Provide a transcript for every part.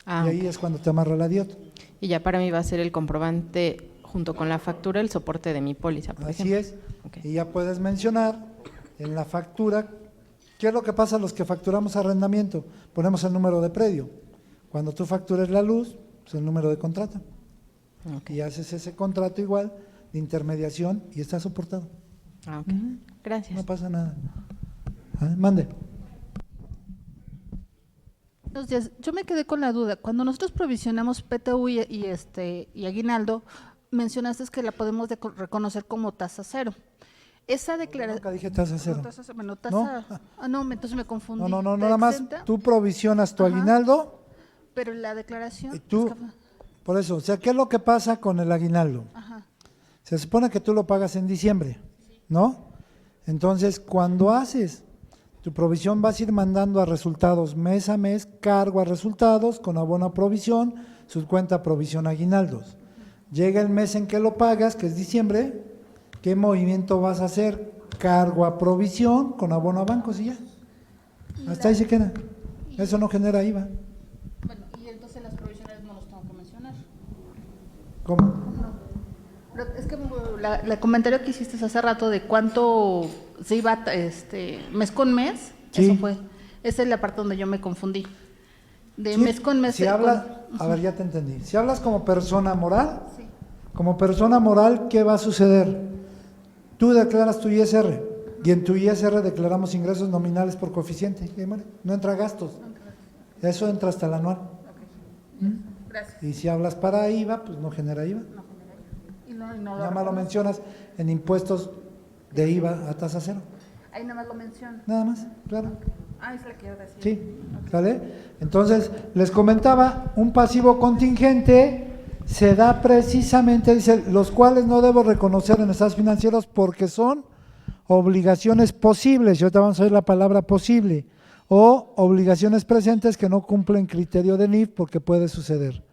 Y ahí es cuando te amarra la DIOT. Y ya para mí va a ser el comprobante junto con la factura, el soporte de mi póliza, por Así ejemplo. es. Okay. Y ya puedes mencionar en la factura, ¿qué es lo que pasa a los que facturamos arrendamiento? Ponemos el número de predio. Cuando tú factures la luz, pues el número de contrato. Okay. Y haces ese contrato igual de intermediación y está soportado. Okay. Gracias. No pasa nada. Mande. Buenos días. Yo me quedé con la duda. Cuando nosotros provisionamos PTU y aguinaldo, mencionaste que la podemos reconocer como tasa cero. Esa declaración. Nunca dije tasa cero. Bueno, ¿No? Entonces me confundí. No, ¿Está nada más. exenta? Tú provisionas tu Ajá. aguinaldo. Pero la declaración. Y tú, por eso, o sea, ¿qué es lo que pasa con el aguinaldo? Ajá. Se supone que tú lo pagas en diciembre, ¿no? Entonces, cuando haces tu provisión, vas a ir mandando a resultados mes a mes, cargo a resultados con abono a provisión, subcuenta provisión aguinaldos. Llega el mes en que lo pagas, que es diciembre, ¿qué movimiento vas a hacer? Cargo a provisión con abono a bancos y ya. Hasta ahí se queda. Eso no genera IVA. Bueno, y entonces las provisiones no los tengo que mencionar. ¿Cómo? Es que el comentario que hiciste hace rato de cuánto se iba mes con mes, Sí. eso fue. Esa es la parte donde yo me confundí. De Sí, mes con mes. Si hablas, a ver, ya te entendí. Si hablas como persona moral, Sí. como persona moral, ¿qué va a suceder? Tú declaras tu ISR y en tu ISR declaramos ingresos nominales por coeficiente. No entra gastos. Eso entra hasta el anual. Gracias. Y si hablas para IVA, pues no genera IVA. Nada más lo mencionas en impuestos de IVA a tasa cero. Ahí nada más lo menciono. Nada más, claro. Ah, es la que yo decía. Sí, ¿sale? Entonces, les comentaba, un pasivo contingente se da precisamente, dice, los cuales no debo reconocer en estados financieros porque son obligaciones posibles, y ahorita vamos a ver la palabra posible, o obligaciones presentes que no cumplen criterio de NIF porque puede suceder.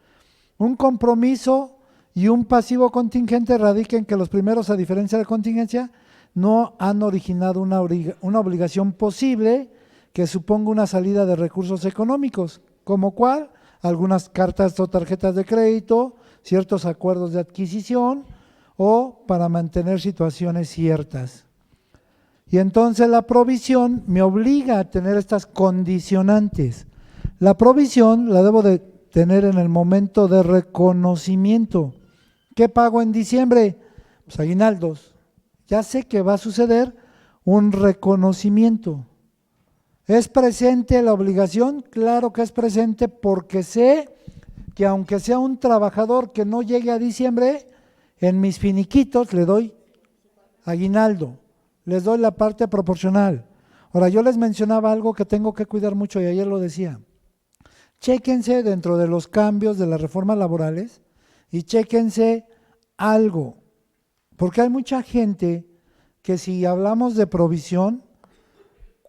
Un compromiso y un pasivo contingente radica en que los primeros, a diferencia de contingencia, no han originado una obligación posible que suponga una salida de recursos económicos, como cuál, algunas cartas o tarjetas de crédito, ciertos acuerdos de adquisición o para mantener situaciones ciertas. Y entonces la provisión me obliga a tener estas condicionantes. La provisión la debo de tener en el momento de reconocimiento. ¿Qué pago en diciembre? Pues aguinaldos. Ya sé que va a suceder un reconocimiento. ¿Es presente la obligación? Claro que es presente porque sé que aunque sea un trabajador que no llegue a diciembre, en mis finiquitos le doy aguinaldo, les doy la parte proporcional. Ahora, yo les mencionaba algo que tengo que cuidar mucho y ayer lo decía. Chéquense dentro de los cambios de las reformas laborales y chéquense algo, porque hay mucha gente que si hablamos de provisión,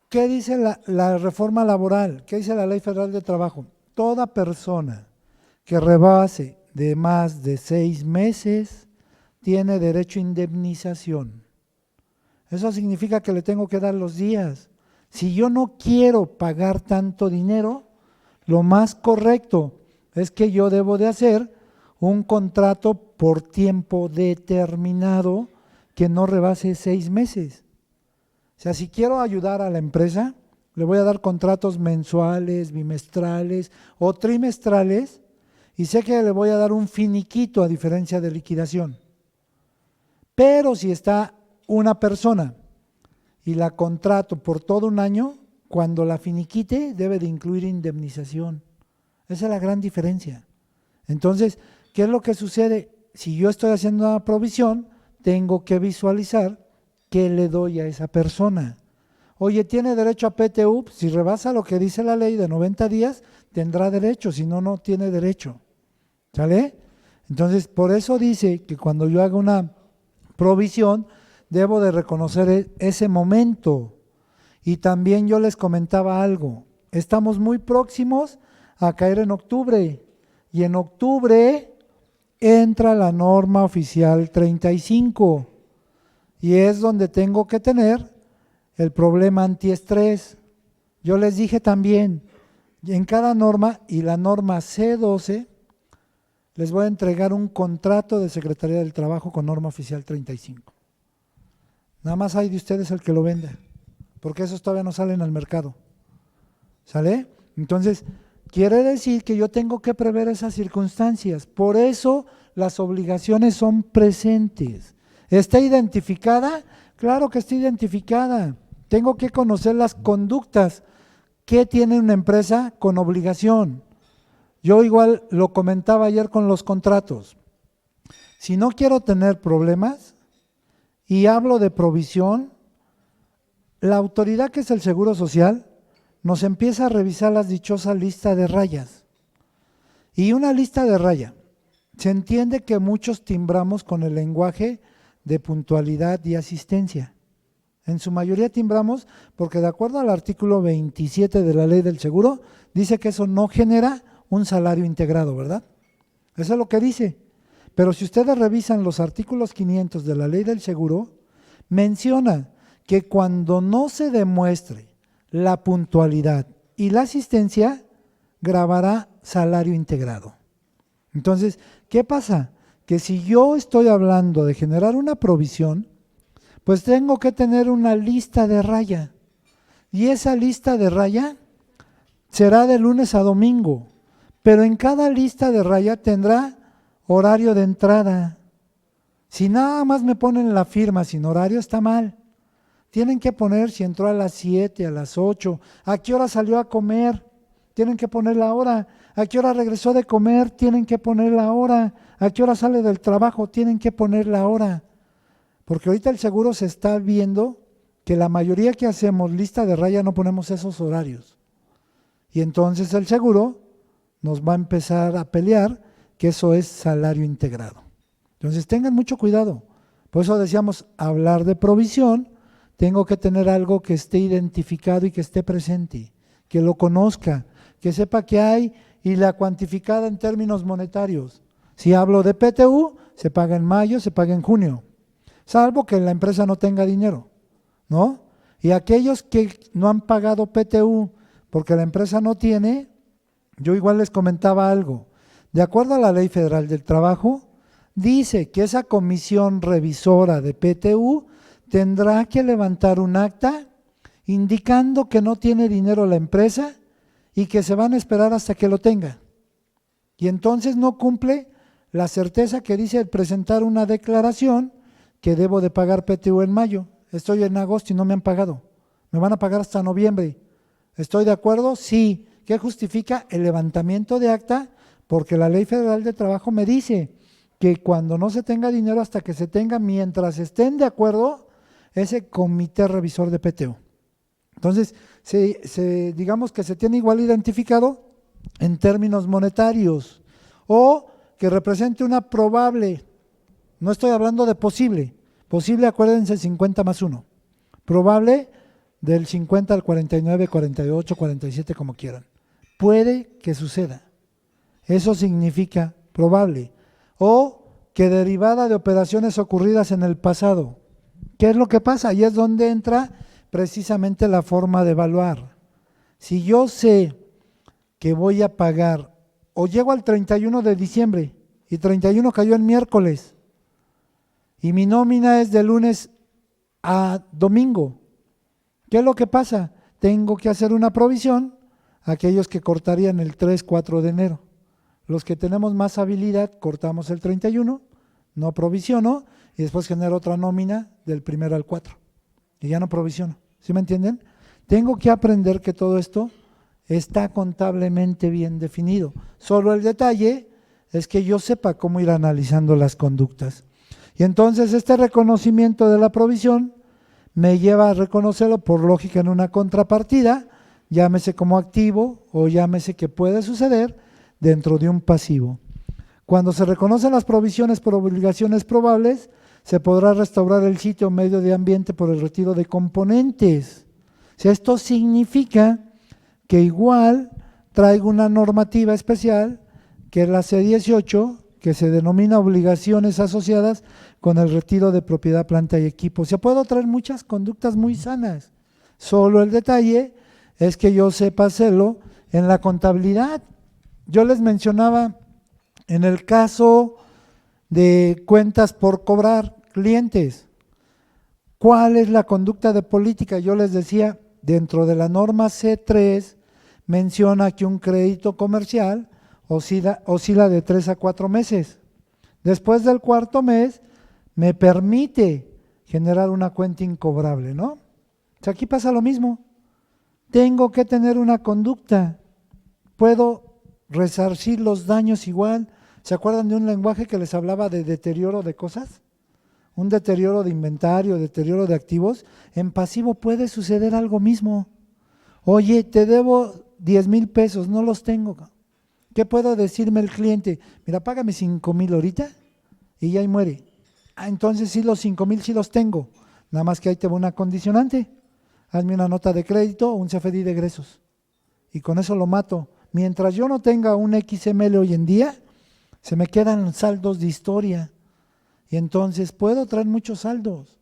¿qué dice la reforma laboral? ¿Qué dice la Ley Federal de Trabajo? Toda persona que rebase de más de 6 meses tiene derecho a indemnización. Eso significa que le tengo que dar los días. Si yo no quiero pagar tanto dinero, lo más correcto es que yo debo de hacer un contrato por tiempo determinado que no rebase 6 meses. O sea, si quiero ayudar a la empresa, le voy a dar contratos mensuales, bimestrales o trimestrales y sé que le voy a dar un finiquito a diferencia de liquidación. Pero si está una persona y la contrato por todo un año, cuando la finiquite debe de incluir indemnización. Esa es la gran diferencia. Entonces, ¿qué es lo que sucede? Si yo estoy haciendo una provisión, tengo que visualizar qué le doy a esa persona. Oye, ¿tiene derecho a PTU? Si rebasa lo que dice la ley de 90 días, tendrá derecho, si no, no tiene derecho. ¿Sale? Entonces, por eso dice que cuando yo haga una provisión, debo de reconocer ese momento. Y también yo les comentaba algo, estamos muy próximos a caer en octubre y en octubre entra la norma oficial 35 y es donde tengo que tener el problema antiestrés. Yo les dije también, en cada norma y la norma C12, les voy a entregar un contrato de Secretaría del Trabajo con norma oficial 35. Nada más hay de ustedes el que lo venda, porque esos todavía no salen al mercado. ¿Sale? Entonces, quiere decir que yo tengo que prever esas circunstancias. Por eso las obligaciones son presentes. ¿Está identificada? Claro que está identificada. Tengo que conocer las conductas que tiene una empresa con obligación. Yo igual lo comentaba ayer con los contratos. Si no quiero tener problemas y hablo de provisión, la autoridad que es el Seguro Social nos empieza a revisar las dichosas listas de rayas. Y una lista de raya, se entiende que muchos timbramos con el lenguaje de puntualidad y asistencia. En su mayoría timbramos porque de acuerdo al artículo 27 de la Ley del Seguro, dice que eso no genera un salario integrado, ¿verdad? Eso es lo que dice. Pero si ustedes revisan los artículos 500 de la Ley del Seguro, menciona que cuando no se demuestre la puntualidad y la asistencia, grabará salario integrado. Entonces, ¿qué pasa? Que si yo estoy hablando de generar una provisión, pues tengo que tener una lista de raya. Y esa lista de raya será de lunes a domingo, pero en cada lista de raya tendrá horario de entrada. Si nada más me ponen la firma sin horario, está mal. Tienen que poner si entró a las 7, a las 8, a qué hora salió a comer, tienen que poner la hora, a qué hora regresó de comer, tienen que poner la hora, a qué hora sale del trabajo, tienen que poner la hora. Porque ahorita el seguro se está viendo que la mayoría que hacemos lista de raya no ponemos esos horarios. Y entonces el seguro nos va a empezar a pelear que eso es salario integrado. Entonces tengan mucho cuidado. Por eso decíamos, hablar de provisión, tengo que tener algo que esté identificado y que esté presente, que lo conozca, que sepa qué hay y la cuantificada en términos monetarios. Si hablo de PTU, se paga en mayo, se paga en junio, salvo que la empresa no tenga dinero, ¿no? Y aquellos que no han pagado PTU porque la empresa no tiene, yo igual les comentaba algo. De acuerdo a la Ley Federal del Trabajo, dice que esa comisión revisora de PTU tendrá que levantar un acta indicando que no tiene dinero la empresa y que se van a esperar hasta que lo tenga. Y entonces no cumple la certeza que dice presentar una declaración que debo de pagar PTU en mayo. Estoy en agosto y no me han pagado. Me van a pagar hasta noviembre. ¿Estoy de acuerdo? Sí. ¿Qué justifica el levantamiento de acta? Porque la Ley Federal de Trabajo me dice que cuando no se tenga dinero hasta que se tenga, mientras estén de acuerdo, ese comité revisor de PTU. Entonces, digamos que se tiene igual identificado en términos monetarios o que represente una probable, no estoy hablando de posible, acuérdense 50 más 1, probable del 50 al 49, 48, 47, como quieran. Puede que suceda, eso significa probable, o que derivada de operaciones ocurridas en el pasado. ¿Qué es lo que pasa? Ahí es donde entra precisamente la forma de evaluar. Si yo sé que voy a pagar, o llego al 31 de diciembre, y 31 cayó el miércoles, y mi nómina es de lunes a domingo, ¿qué es lo que pasa? Tengo que hacer una provisión a aquellos que cortarían el 3, 4 de enero. Los que tenemos más habilidad, cortamos el 31, no provisiono, y después genero otra nómina del 1 al 4. Y ya no provisiono. ¿Sí me entienden? Tengo que aprender que todo esto está contablemente bien definido. Solo el detalle es que yo sepa cómo ir analizando las conductas. Y entonces este reconocimiento de la provisión me lleva a reconocerlo por lógica en una contrapartida, llámese como activo o llámese que puede suceder dentro de un pasivo. Cuando se reconocen las provisiones por obligaciones probables, se podrá restaurar el sitio o medio de ambiente por el retiro de componentes. O sea, esto significa que igual traigo una normativa especial que es la C18, que se denomina obligaciones asociadas con el retiro de propiedad, planta y equipo. O sea, puedo traer muchas conductas muy sanas. Solo el detalle es que yo sepa hacerlo en la contabilidad. Yo les mencionaba en el caso de cuentas por cobrar, clientes, ¿cuál es la conducta de política? Yo les decía, dentro de la norma C3 menciona que un crédito comercial oscila de 3 a 4 meses. Después del cuarto mes me permite generar una cuenta incobrable, ¿no? O sea, aquí pasa lo mismo. Tengo que tener una conducta. Puedo resarcir los daños igual. ¿Se acuerdan de un lenguaje que les hablaba de deterioro de cosas? Un deterioro de inventario, deterioro de activos. En pasivo puede suceder algo mismo. Oye, te debo 10,000 pesos, no los tengo. ¿Qué puedo decirme el cliente? Mira, págame 5,000 ahorita y ya ahí muere. Ah, entonces sí, los 5,000 sí los tengo. Nada más que ahí te va una condicionante. Hazme una nota de crédito o un CFDI de egresos. Y con eso lo mato. Mientras yo no tenga un XML hoy en día, se me quedan saldos de historia. Y entonces puedo traer muchos saldos.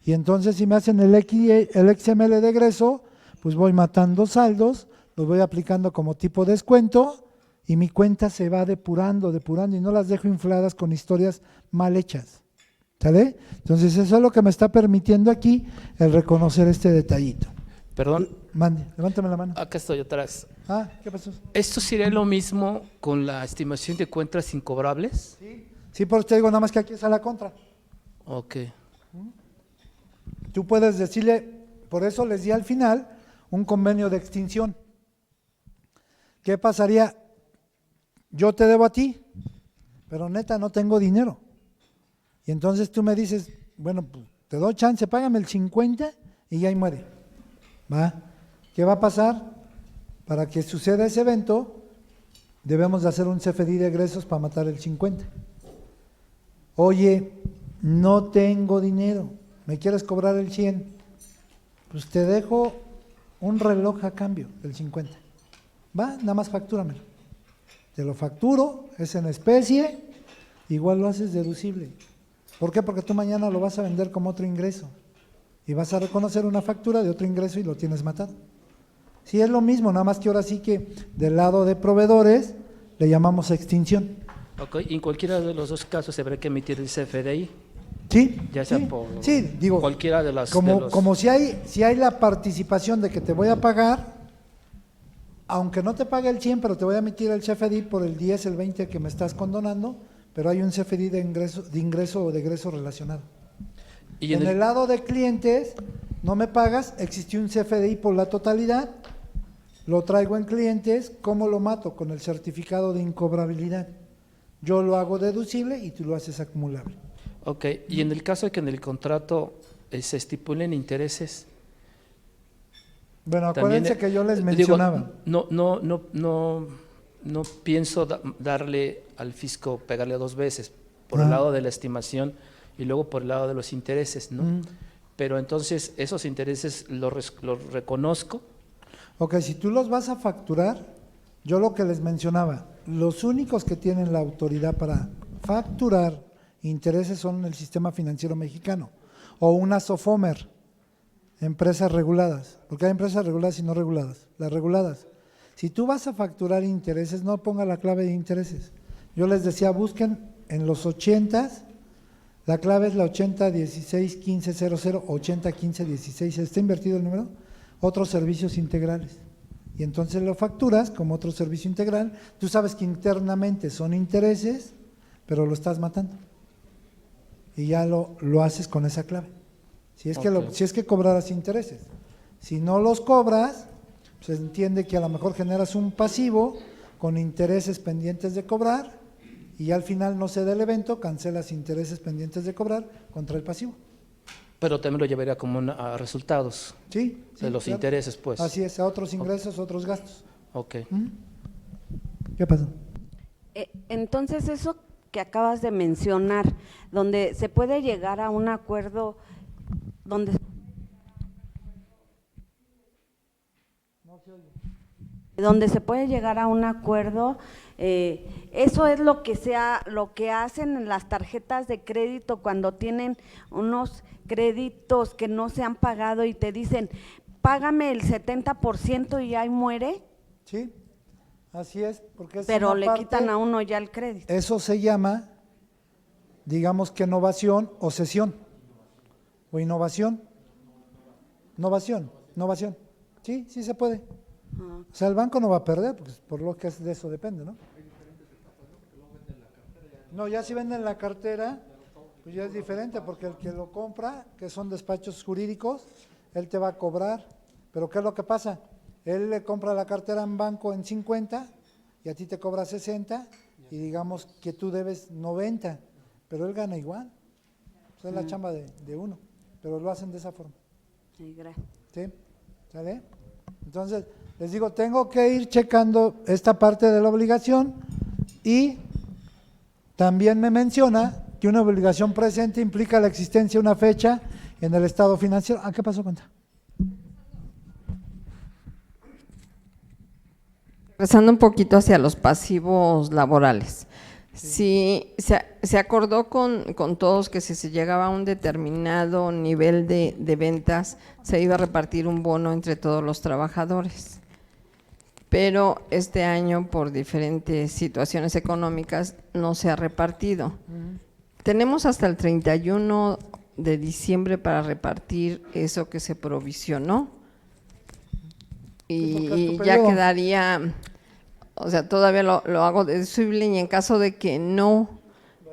Y entonces si me hacen el XML de egreso, pues voy matando saldos, los voy aplicando como tipo de descuento y mi cuenta se va depurando y no las dejo infladas con historias mal hechas. ¿Sale? Entonces eso es lo que me está permitiendo aquí el reconocer este detallito. Perdón, Mande, levántame la mano. acá estoy atrás. Ah, ¿qué pasó? ¿Esto sería lo mismo con la estimación de cuentas incobrables? Sí, por eso te digo, nada más que aquí está la contra. Ok. Tú puedes decirle, por eso les di al final un convenio de extinción. ¿Qué pasaría? Yo te debo a ti, pero neta no tengo dinero. Y entonces tú me dices, bueno, pues te doy chance, págame el 50 y ya ahí muere. ¿Va? ¿Qué va a pasar? Para que suceda ese evento, debemos de hacer un CFDI de egresos para matar el 50. Oye, no tengo dinero, ¿me quieres cobrar el 100? Pues te dejo un reloj a cambio del 50. ¿Va? Nada más factúramelo. Te lo facturo, es en especie, igual lo haces deducible. ¿Por qué? Porque tú mañana lo vas a vender como otro ingreso y vas a reconocer una factura de otro ingreso y lo tienes matado. Sí, es lo mismo, nada más que ahora sí que del lado de proveedores le llamamos extinción. Ok, y en cualquiera de los dos casos se habrá que emitir el CFDI, Sí, ya sea sí, por sí, digo, cualquiera de las… como si hay la participación de que te voy a pagar, aunque no te pague el 100, pero te voy a emitir el CFDI por el 10, el 20 que me estás condonando, pero hay un CFDI de ingreso o de egreso relacionado. Y En el lado de clientes, no me pagas, existió un CFDI por la totalidad, lo traigo en clientes, ¿cómo lo mato? Con el certificado de incobrabilidad. Yo lo hago deducible y tú lo haces acumulable. Ok, y en el caso de que en el contrato se estipulen intereses… Bueno, También, acuérdense que yo les digo, mencionaba. No pienso darle al fisco, pegarle dos veces, por el lado de la estimación y luego por el lado de los intereses, ¿no? Pero entonces esos intereses los reconozco. Ok, si tú los vas a facturar, yo lo que les mencionaba, los únicos que tienen la autoridad para facturar intereses son el sistema financiero mexicano o una SOFOMER, empresas reguladas, porque hay empresas reguladas y no reguladas. Las reguladas, si tú vas a facturar intereses, no ponga la clave de intereses. Yo les decía, busquen en los 80s, la clave es la 80161500, 801516, ¿está invertido el número? Otros servicios integrales. Y entonces lo facturas como otro servicio integral. Tú sabes que internamente son intereses, pero lo estás matando. Y ya lo haces con esa clave. Si es que cobraras intereses. Si no los cobras, pues entiende que a lo mejor generas un pasivo con intereses pendientes de cobrar y al final no se da el evento, cancelas intereses pendientes de cobrar contra el pasivo. Pero también lo llevaría como a resultados Sí, de los claro. intereses, pues. Así es, a otros ingresos, otros gastos. Ok. ¿Qué pasó? Entonces, eso que acabas de mencionar, donde se puede llegar a un acuerdo, donde donde se puede llegar a un acuerdo. Eso es lo que hacen en las tarjetas de crédito cuando tienen unos créditos que no se han pagado y te dicen, págame el 70% y ahí muere, ¿Sí? Así es, porque es pero una le parte- quitan a uno ya el crédito. Eso se llama, digamos que novación o cesión, o innovación. Innovación. Sí, sí se puede. Ah, O sea, el banco no va a perder, pues por lo que es de eso depende, ¿no? No, ya si venden la cartera, pues ya es diferente, porque el que lo compra, que son despachos jurídicos, él te va a cobrar. Pero ¿qué es lo que pasa? Él le compra la cartera en banco en 50 y a ti te cobra 60 y digamos que tú debes 90, pero él gana igual. Esa es la chamba de uno, pero lo hacen de esa forma. sí, gracias. ¿Sí? ¿Sale? Entonces, les digo, tengo que ir checando esta parte de la obligación y también me menciona que una obligación presente implica la existencia de una fecha en el estado financiero. ¿Qué pasó, Cuenta? Regresando un poquito hacia los pasivos laborales. Sí, se acordó con todos que si se llegaba a un determinado nivel de ventas, se iba a repartir un bono entre todos los trabajadores. Pero este año, por diferentes situaciones económicas, no se ha repartido. Tenemos hasta el 31 de diciembre para repartir eso que se provisionó. Sí, porque es Y tu ya periodo. quedaría, o sea, todavía lo hago deducible y en caso de que no,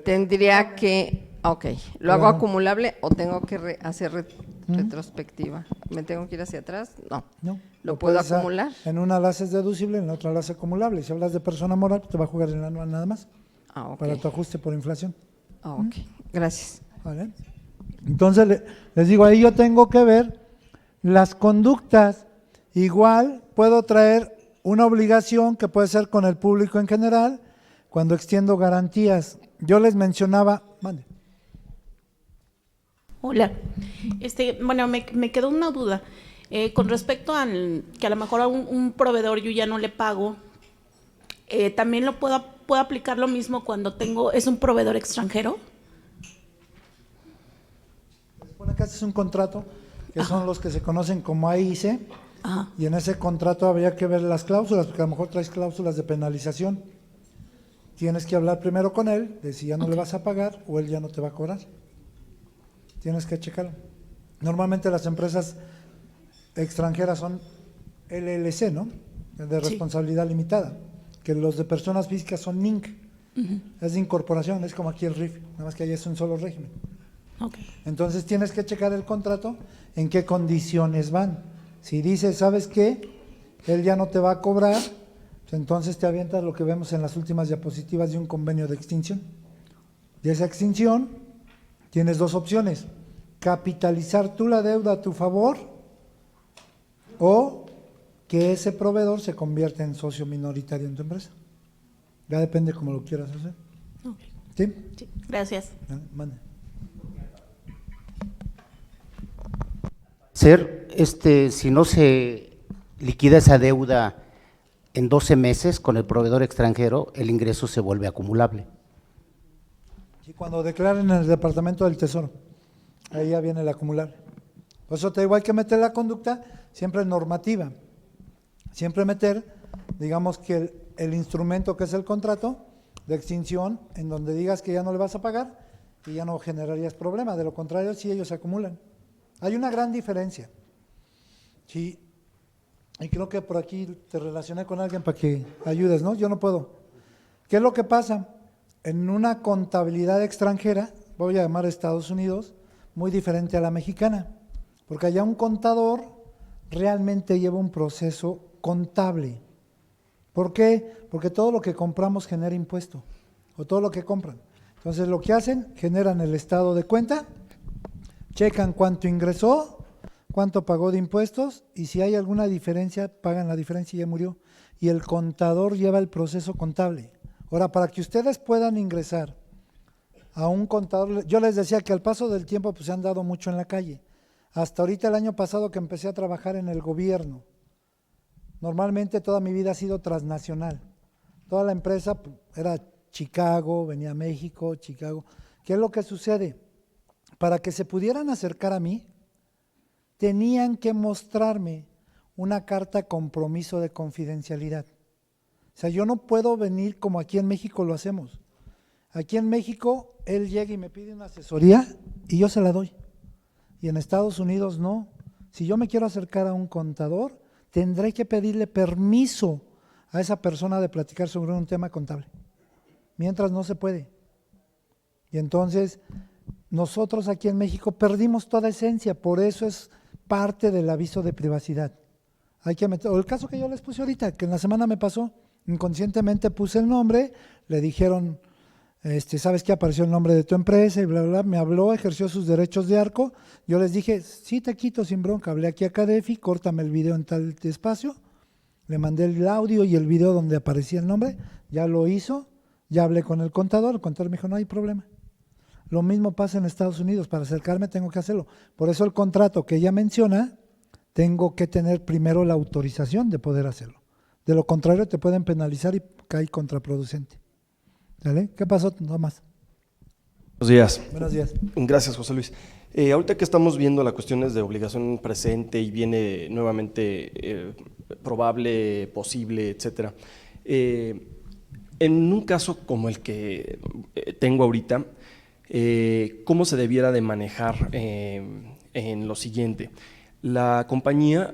tendría que, ok, ¿lo hago Bueno. acumulable o tengo que hacer retrospectiva? ¿Me tengo que ir hacia atrás? No. No. ¿Lo puedo puedes, acumular? En una la haces deducible, en la otra la haces acumulable. Si hablas de persona moral, te va a jugar en la anual nada más, Ah, ok. para tu ajuste por inflación. Ah, ok. Gracias. ¿Vale? Entonces, les digo, ahí yo tengo que ver las conductas. Igual puedo traer una obligación que puede ser con el público en general cuando extiendo garantías. Yo les mencionaba, mande. Hola, bueno, me quedó una duda con respecto al que a lo mejor a un proveedor yo ya no le pago, también puedo aplicar lo mismo cuando es un proveedor extranjero. Se supone que haces un contrato, que son los que se conocen como AIC, Ajá. y en ese contrato habría que ver las cláusulas, porque a lo mejor traes cláusulas de penalización. Tienes que hablar primero con él, de si ya no le vas a pagar o él ya no te va a cobrar. Tienes que checarlo. Normalmente las empresas extranjeras son LLC, ¿no? De Sí. responsabilidad limitada, que los de personas físicas son MINC. Es de incorporación, es como aquí el RIF, nada más que ahí es un solo régimen. Ok. Entonces tienes que checar el contrato, en qué condiciones van. Si dice, ¿sabes qué? Él ya no te va a cobrar, pues entonces te avientas lo que vemos en las últimas diapositivas de un convenio de extinción. De esa extinción tienes dos opciones: capitalizar tú la deuda a tu favor o que ese proveedor se convierta en socio minoritario en tu empresa. Ya depende cómo lo quieras hacer. Ok. ¿Sí? Sí, gracias. Mande. Si no se liquida esa deuda en 12 meses con el proveedor extranjero, el ingreso se vuelve acumulable. Y cuando declaren en el Departamento del Tesoro, ahí ya viene el acumulable. Por eso te digo, hay que meter la conducta siempre normativa. Siempre meter, digamos que el instrumento que es el contrato de extinción, en donde digas que ya no le vas a pagar y ya no generarías problema. De lo contrario, sí ellos se acumulan. Hay una gran diferencia. Sí, y creo que por aquí te relacioné con alguien para que ayudes, ¿no? Yo no puedo. ¿Qué es lo que pasa? En una contabilidad extranjera, voy a llamar a Estados Unidos, muy diferente a la mexicana, porque allá un contador realmente lleva un proceso contable. ¿Por qué? Porque todo lo que compramos genera impuesto, o todo lo que compran. Entonces lo que hacen, generan el estado de cuenta, checan cuánto ingresó, cuánto pagó de impuestos, y si hay alguna diferencia, pagan la diferencia y ya murió. Y el contador lleva el proceso contable. Ahora, para que ustedes puedan ingresar a un contador, yo les decía que al paso del tiempo pues se han dado mucho en la calle. Hasta ahorita el año pasado que empecé a trabajar en el gobierno, Normalmente toda mi vida ha sido transnacional. Toda la empresa era Chicago, venía a México, Chicago. ¿Qué es lo que sucede? Para que se pudieran acercar a mí, tenían que mostrarme una carta compromiso de confidencialidad. O sea, yo no puedo venir como aquí en México lo hacemos. Aquí en México, él llega y me pide una asesoría y yo se la doy. Y en Estados Unidos no. Si yo me quiero acercar a un contador, tendré que pedirle permiso a esa persona de platicar sobre un tema contable. Mientras no se puede. Y entonces, nosotros aquí en México perdimos toda esencia, por eso es parte del aviso de privacidad. Hay que meter, o el caso que yo les puse ahorita, que en la semana me pasó, inconscientemente puse el nombre, le dijeron, ¿sabes qué? Apareció el nombre de tu empresa y bla, bla, bla, me habló, ejerció sus derechos de arco, yo les dije, sí te quito sin bronca, hablé aquí a Cadefi, córtame el video en tal espacio, le mandé el audio y el video donde aparecía el nombre, ya lo hizo, ya hablé con el contador me dijo, no hay problema. Lo mismo pasa en Estados Unidos, para acercarme tengo que hacerlo. Por eso el contrato que ella menciona, tengo que tener primero la autorización de poder hacerlo. De lo contrario te pueden penalizar y cae contraproducente. ¿Vale? ¿Qué pasó, Tomás? Buenos días. Buenos días. Gracias, José Luis. Ahorita que estamos viendo las cuestiones de obligación presente y viene nuevamente probable, posible, etcétera. En un caso como el que tengo ahorita, ¿cómo se debiera de manejar en lo siguiente? La compañía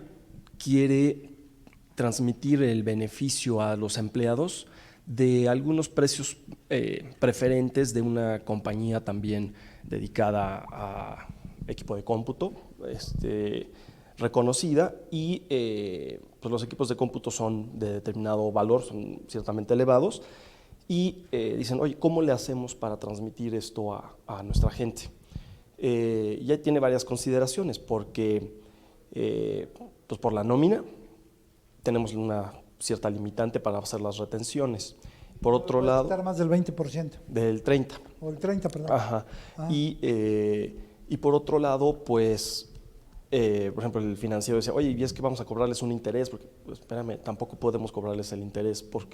quiere transmitir el beneficio a los empleados de algunos precios preferentes de una compañía también dedicada a equipo de cómputo, reconocida, y pues los equipos de cómputo son de determinado valor, son ciertamente elevados, y dicen, oye, ¿cómo le hacemos para transmitir esto a nuestra gente? Ya tiene varias consideraciones, porque pues por la nómina tenemos una cierta limitante para hacer las retenciones. Por otro lado… Estar más del 20%. Del 30%. O el 30%, perdón. Ajá. Ah. Y por otro lado, pues… por ejemplo, el financiero dice, oye, y es que vamos a cobrarles un interés, porque, pues, espérame, tampoco podemos cobrarles el interés por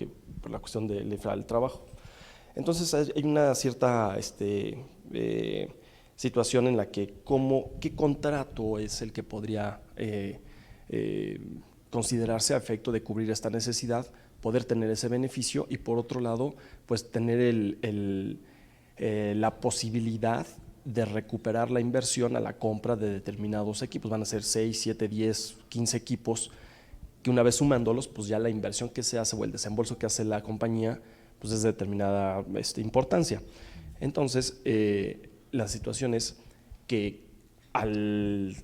la cuestión del trabajo. Entonces, hay una cierta situación en la que, ¿qué contrato es el que podría considerarse a efecto de cubrir esta necesidad, poder tener ese beneficio y, por otro lado, pues tener la posibilidad de recuperar la inversión a la compra de determinados equipos? Van a ser 6, 7, 10, 15 equipos que, una vez sumándolos, pues ya la inversión que se hace o el desembolso que hace la compañía pues es de determinada importancia. Entonces, la situación es que al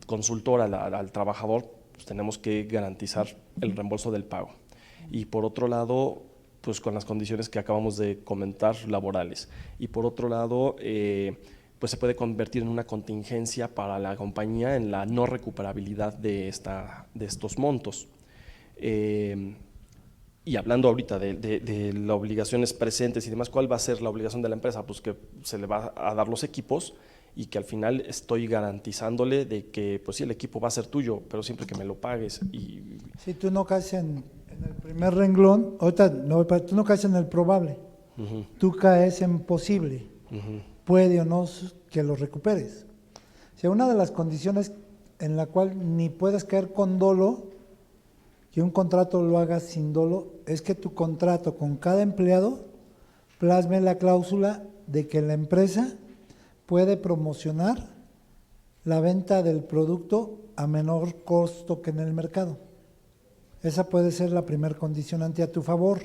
consultor, al trabajador, pues tenemos que garantizar el reembolso del pago. Y por otro lado, pues con las condiciones que acabamos de comentar, laborales. Y por otro lado, pues se puede convertir en una contingencia para la compañía en la no recuperabilidad de estos montos. Y hablando ahorita de las obligaciones presentes y demás, ¿cuál va a ser la obligación de la empresa? Pues que se le va a dar los equipos y que al final estoy garantizándole de que, pues sí, el equipo va a ser tuyo, pero siempre que me lo pagues. Si tú no caes en el primer renglón, ahorita tú no caes en el probable, tú caes en posible. Puede o no que lo recuperes. O sea, una de las condiciones en la cual ni puedes caer con dolo, que un contrato lo hagas sin dolo, es que tu contrato con cada empleado plasme la cláusula de que la empresa puede promocionar la venta del producto a menor costo que en el mercado. Esa puede ser la primera condicionante a tu favor.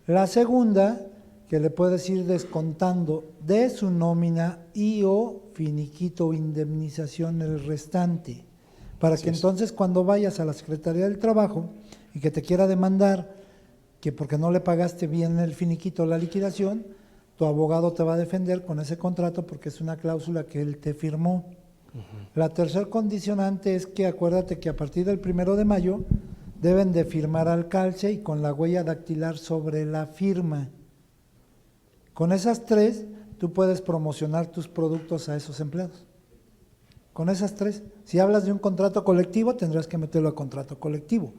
La segunda, que le puedes ir descontando de su nómina y o finiquito o indemnización el restante, para que entonces cuando vayas a la Secretaría del Trabajo y que te quiera demandar que porque no le pagaste bien el finiquito o la liquidación, tu abogado te va a defender con ese contrato porque es una cláusula que él te firmó. La tercera condicionante es que acuérdate que a partir del 1 de mayo deben de firmar al calce y con la huella dactilar sobre la firma. Con esas tres, tú puedes promocionar tus productos a esos empleados. Con esas tres. Si hablas de un contrato colectivo, tendrás que meterlo a contrato colectivo.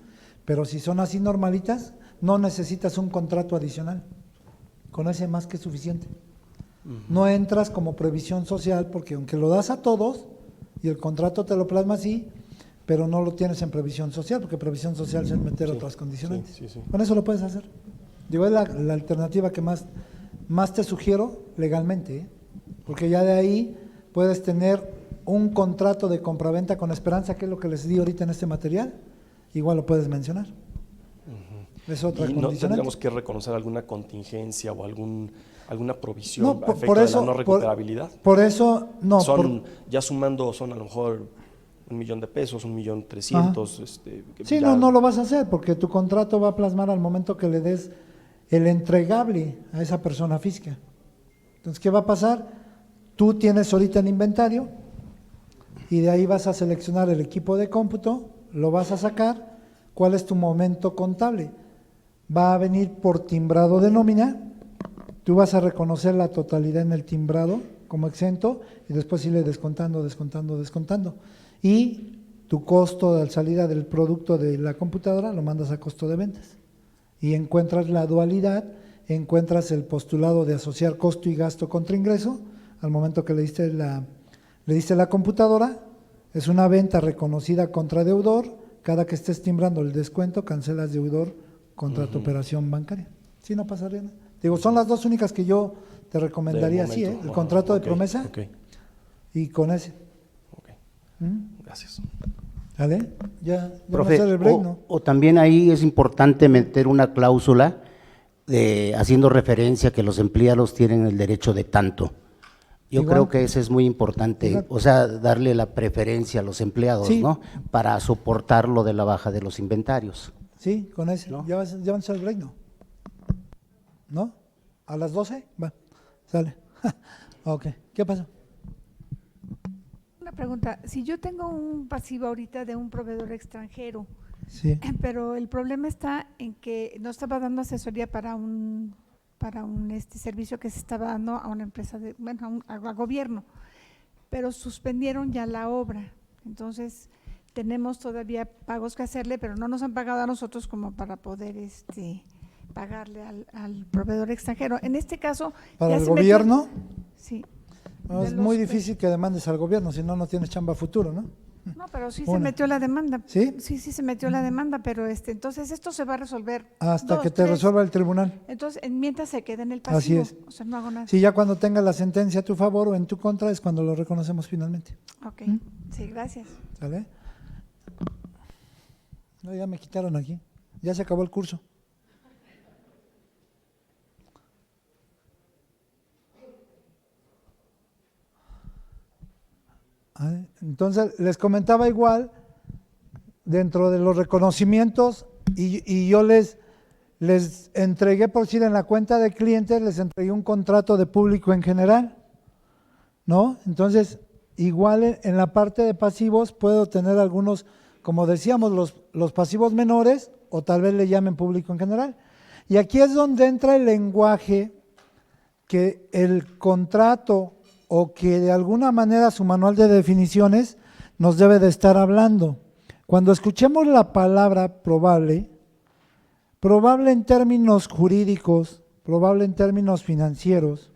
Pero si son así normalitas, no necesitas un contrato adicional. Con ese más que es suficiente. No entras como previsión social, porque aunque lo das a todos y el contrato te lo plasma así, pero no lo tienes en previsión social, porque previsión social es meter otras condicionantes. sí. Con eso lo puedes hacer. Digo, es la alternativa que más te sugiero legalmente, ¿eh? Porque ya de ahí puedes tener un contrato de compraventa con esperanza, que es lo que les di ahorita en este material, igual lo puedes mencionar. Es otra ¿Y no condicionante. tendríamos que reconocer alguna contingencia o alguna provisión No, a efecto de la no recuperabilidad? Por eso, no. Ya sumando, son a lo mejor $1,000,000, $1,300,000. Sí, ya- no lo vas a hacer, porque tu contrato va a plasmar al momento que le des el entregable a esa persona física. Entonces, ¿qué va a pasar? Tú tienes ahorita el inventario y de ahí vas a seleccionar el equipo de cómputo, lo vas a sacar. ¿Cuál es tu momento contable? Va a venir por timbrado de nómina, tú vas a reconocer la totalidad en el timbrado como exento y después irle descontando. Y tu costo de salida del producto de la computadora lo mandas a costo de ventas. Y encuentras la dualidad, encuentras el postulado de asociar costo y gasto contra ingreso. Al momento que le diste la computadora, es una venta reconocida contra deudor. Cada que estés timbrando el descuento, cancelas deudor contra tu operación bancaria. Sí, no pasaría nada. Digo, son las dos únicas que yo te recomendaría así, ¿eh? El contrato de promesa y con ese. Gracias. ¿Vale? Ya Profe, vamos a hacer el break, ¿no? o también ahí es importante meter una cláusula haciendo referencia que los empleados tienen el derecho de tanto. Yo Igual. creo que eso es muy importante, Exacto. o sea, darle la preferencia a los empleados, Sí. ¿no? Para soportar lo de la baja de los inventarios. Sí, con ese. ¿No? Ya vas a hacer el break, ¿no? ¿No? ¿A las 12? Va, sale. Ok, ¿qué pasa? Una pregunta, si yo tengo un pasivo ahorita de un proveedor extranjero, Sí. pero el problema está en que no estaba dando asesoría para un servicio que se estaba dando a una empresa, al gobierno, pero suspendieron ya la obra, entonces tenemos todavía pagos que hacerle, pero no nos han pagado a nosotros como para poder pagarle al proveedor extranjero. En este caso… ¿Para ya el se metió- gobierno? Sí. No, De es los muy que- difícil que demandes al gobierno, si no, no tienes chamba futuro, ¿no? No, pero sí se Una. metió la demanda. ¿Sí? Sí, se metió la demanda, pero entonces esto se va a resolver. Hasta 2, que te 3. resuelva el tribunal. Entonces, mientras se queda en el Así pasivo. es. O sea, no hago nada. Sí, ya cuando tenga la sentencia a tu favor o en tu contra es cuando lo reconocemos finalmente. Ok, sí, gracias. ¿Sale? No, ya me quitaron aquí. Ya se acabó el curso. Entonces, les comentaba igual, dentro de los reconocimientos, y yo les entregué, por decir, en la cuenta de clientes, les entregué un contrato de público en general, ¿no? Entonces, igual en la parte de pasivos puedo tener algunos, como decíamos, los pasivos menores, o tal vez le llamen público en general. Y aquí es donde entra el lenguaje que el contrato o que de alguna manera su manual de definiciones nos debe de estar hablando. Cuando escuchemos la palabra probable en términos jurídicos, probable en términos financieros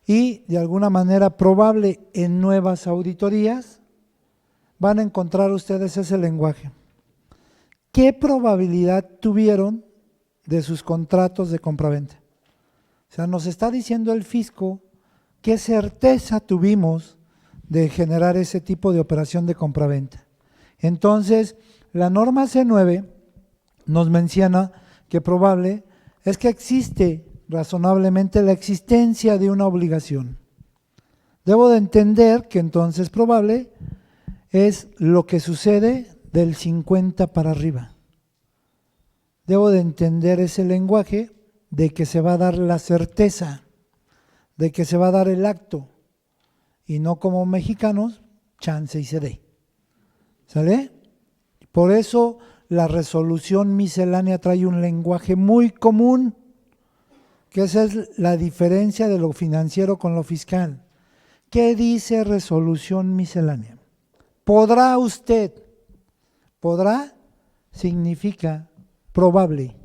y de alguna manera probable en nuevas auditorías, van a encontrar ustedes ese lenguaje. ¿Qué probabilidad tuvieron de sus contratos de compraventa? O sea, nos está diciendo el fisco qué certeza tuvimos de generar ese tipo de operación de compraventa. Entonces, la norma C9 nos menciona que probable es que existe razonablemente la existencia de una obligación. Debo de entender que entonces probable es lo que sucede del 50 para arriba. Debo de entender ese lenguaje de que se va a dar la certeza, de que se va a dar el acto, y no como mexicanos, chance y se dé. ¿Sale? Por eso la resolución miscelánea trae un lenguaje muy común, que esa es la diferencia de lo financiero con lo fiscal. ¿Qué dice resolución miscelánea? Podrá significa probable.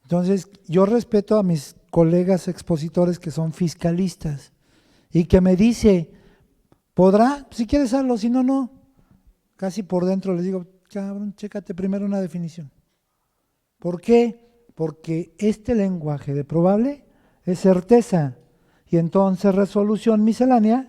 Entonces, yo respeto a mis colegas expositores que son fiscalistas y que me dice, ¿podrá? Si quieres hazlo, si no, no. Casi por dentro les digo, cabrón, chécate primero una definición. ¿Por qué? Porque este lenguaje de probable es certeza y entonces resolución miscelánea